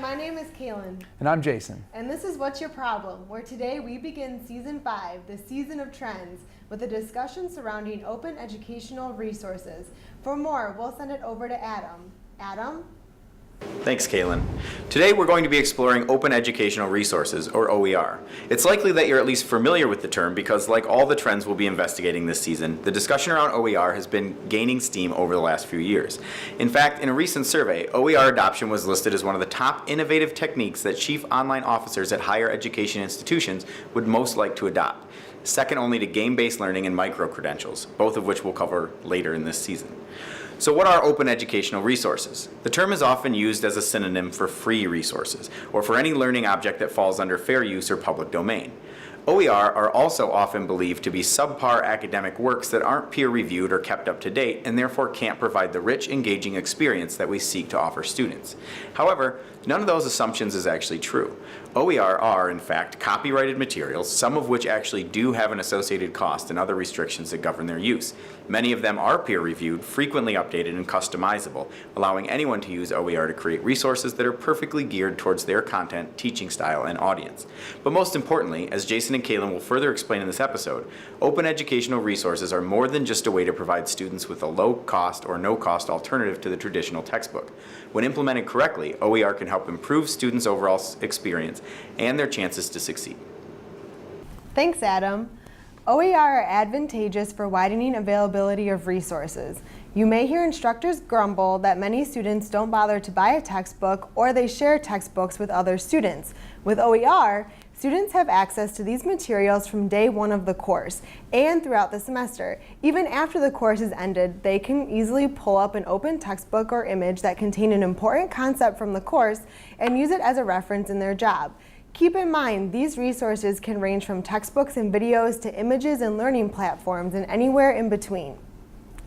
my name is Kaylin. And I'm Jason. And this is What's Your Problem, where today we begin Season 5, the Season of Trends, with a discussion surrounding open educational resources. For more, we'll send it over to Adam. Adam? Thanks, Kaylin. Today we're going to be exploring open educational resources, or OER. It's likely that you're at least familiar with the term because, like all the trends we'll be investigating this season, the discussion around OER has been gaining steam over the last few years. In fact, in a recent survey, OER adoption was listed as one of the top innovative techniques that chief online officers at higher education institutions would most like to adopt, second only to game-based learning and micro-credentials, both of which we'll cover later in this season. So what are open educational resources? The term is often used as a synonym for free resources, or for any learning object that falls under fair use or public domain. OER are also often believed to be subpar academic works that aren't peer-reviewed or kept up to date, and therefore can't provide the rich, engaging experience that we seek to offer students. However, none of those assumptions is actually true. OER are, in fact, copyrighted materials, some of which actually do have an associated cost and other restrictions that govern their use. Many of them are peer-reviewed, frequently updated, and customizable, allowing anyone to use OER to create resources that are perfectly geared towards their content, teaching style, and audience. But most importantly, as Jason and Kaylin will further explain in this episode, open educational resources are more than just a way to provide students with a low-cost or no-cost alternative to the traditional textbook. When implemented correctly, OER can help improve students' overall experience and their chances to succeed. Thanks, Adam. OER are advantageous for widening availability of resources. You may hear instructors grumble that many students don't bother to buy a textbook or they share textbooks with other students. With OER, students have access to these materials from day one of the course and throughout the semester. Even after the course is ended, they can easily pull up an open textbook or image that contain an important concept from the course and use it as a reference in their job. Keep in mind, these resources can range from textbooks and videos to images and learning platforms and anywhere in between.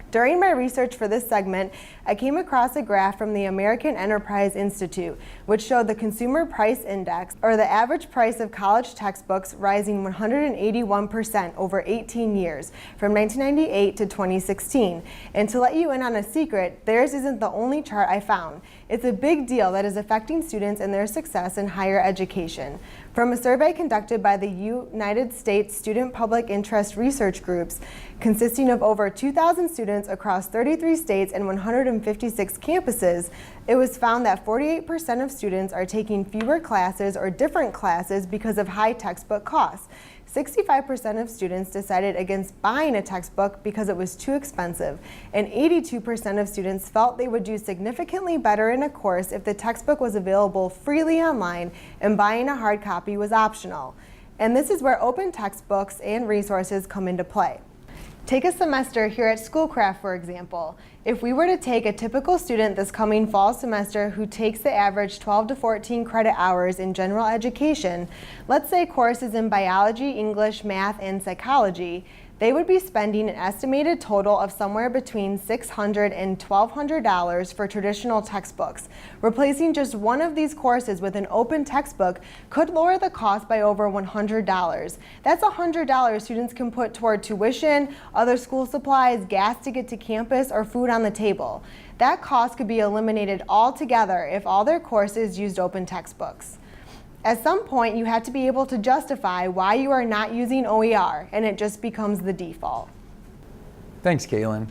During my research for this segment, I came across a graph from the American Enterprise Institute, which showed the Consumer Price Index, or the average price of college textbooks, rising 181% over 18 years, from 1998 to 2016. And to let you in on a secret, theirs isn't the only chart I found. It's a big deal that is affecting students and their success in higher education. From a survey conducted by the United States Student Public Interest Research Groups, consisting of over 2,000 students across 33 states and 156 campuses, it was found that 48% of students are taking fewer classes or different classes because of high textbook costs. 65% of students decided against buying a textbook because it was too expensive, and 82% of students felt they would do significantly better in a course if the textbook was available freely online and buying a hard copy was optional. And this is where open textbooks and resources come into play. Take a semester here at Schoolcraft, for example. If we were to take a typical student this coming fall semester who takes the average 12 to 14 credit hours in general education, let's say courses in biology, English, math, and psychology, they would be spending an estimated total of somewhere between $600 and $1,200 for traditional textbooks. Replacing just one of these courses with an open textbook could lower the cost by over $100. That's $100 students can put toward tuition, other school supplies, gas to get to campus, or food on the table. That cost could be eliminated altogether if all their courses used open textbooks. At some point, you have to be able to justify why you are not using OER, and it just becomes the default. Thanks, Kaylin.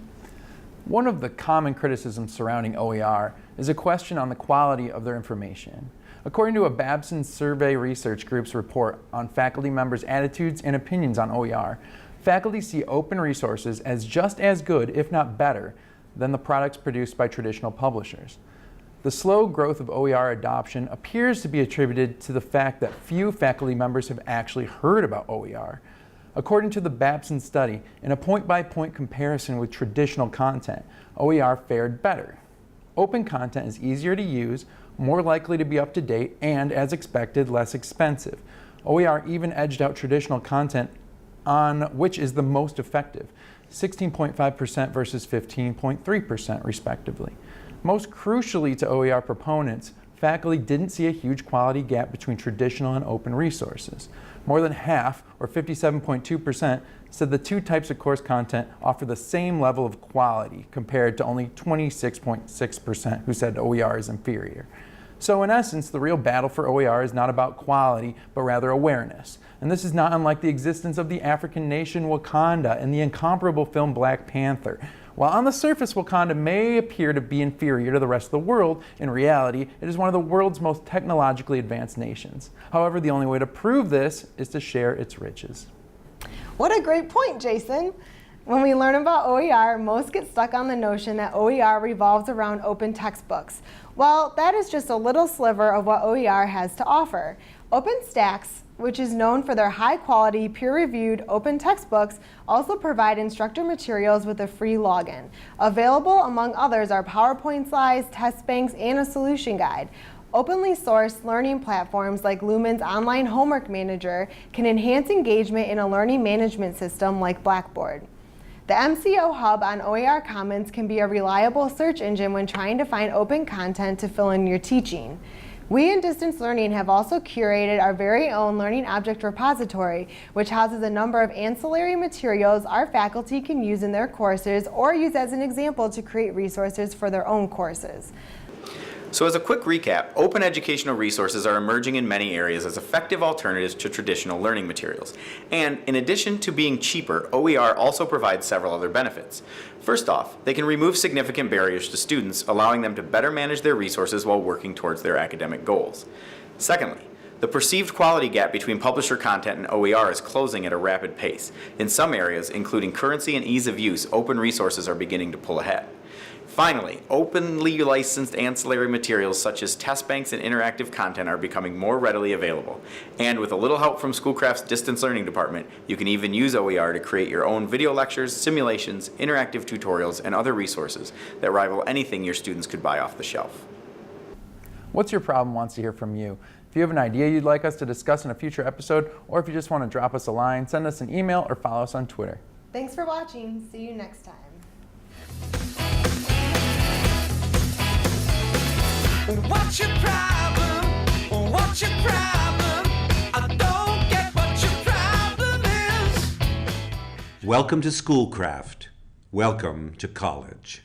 One of the common criticisms surrounding OER is a question on the quality of their information. According to a Babson Survey Research Group's report on faculty members' attitudes and opinions on OER, faculty see open resources as just as good, if not better, than the products produced by traditional publishers. The slow growth of OER adoption appears to be attributed to the fact that few faculty members have actually heard about OER. According to the Babson study, in a point-by-point comparison with traditional content, OER fared better. Open content is easier to use, more likely to be up to date, and, as expected, less expensive. OER even edged out traditional content on which is the most effective, 16.5% versus 15.3% respectively. Most crucially to OER proponents, faculty didn't see a huge quality gap between traditional and open resources. More than half, or 57.2%, said the two types of course content offer the same level of quality, compared to only 26.6% who said OER is inferior. So in essence, the real battle for OER is not about quality, but rather awareness. And this is not unlike the existence of the African nation Wakanda and the incomparable film Black Panther. While on the surface Wakanda may appear to be inferior to the rest of the world, in reality it is one of the world's most technologically advanced nations. However, the only way to prove this is to share its riches. What a great point, Jason. When we learn about OER, most get stuck on the notion that OER revolves around open textbooks. Well, that is just a little sliver of what OER has to offer. OpenStax, which is known for their high-quality, peer-reviewed open textbooks, also provide instructor materials with a free login. Available, among others, are PowerPoint slides, test banks, and a solution guide. Openly sourced learning platforms like Lumen's Online Homework Manager can enhance engagement in a learning management system like Blackboard. The MCO Hub on OER Commons can be a reliable search engine when trying to find open content to fill in your teaching. We in Distance Learning have also curated our very own Learning Object Repository, which houses a number of ancillary materials our faculty can use in their courses or use as an example to create resources for their own courses. So as a quick recap, open educational resources are emerging in many areas as effective alternatives to traditional learning materials. And in addition to being cheaper, OER also provides several other benefits. First off, they can remove significant barriers to students, allowing them to better manage their resources while working towards their academic goals. Secondly, the perceived quality gap between publisher content and OER is closing at a rapid pace. In some areas, including currency and ease of use, open resources are beginning to pull ahead. Finally, openly licensed ancillary materials such as test banks and interactive content are becoming more readily available. And with a little help from Schoolcraft's Distance Learning Department, you can even use OER to create your own video lectures, simulations, interactive tutorials, and other resources that rival anything your students could buy off the shelf. What's Your Problem wants to hear from you. If you have an idea you'd like us to discuss in a future episode, or if you just want to drop us a line, send us an email or follow us on Twitter. Thanks for watching. See you next time. What's your problem? What's your problem? I don't get what your problem is. Welcome to Schoolcraft. Welcome to college.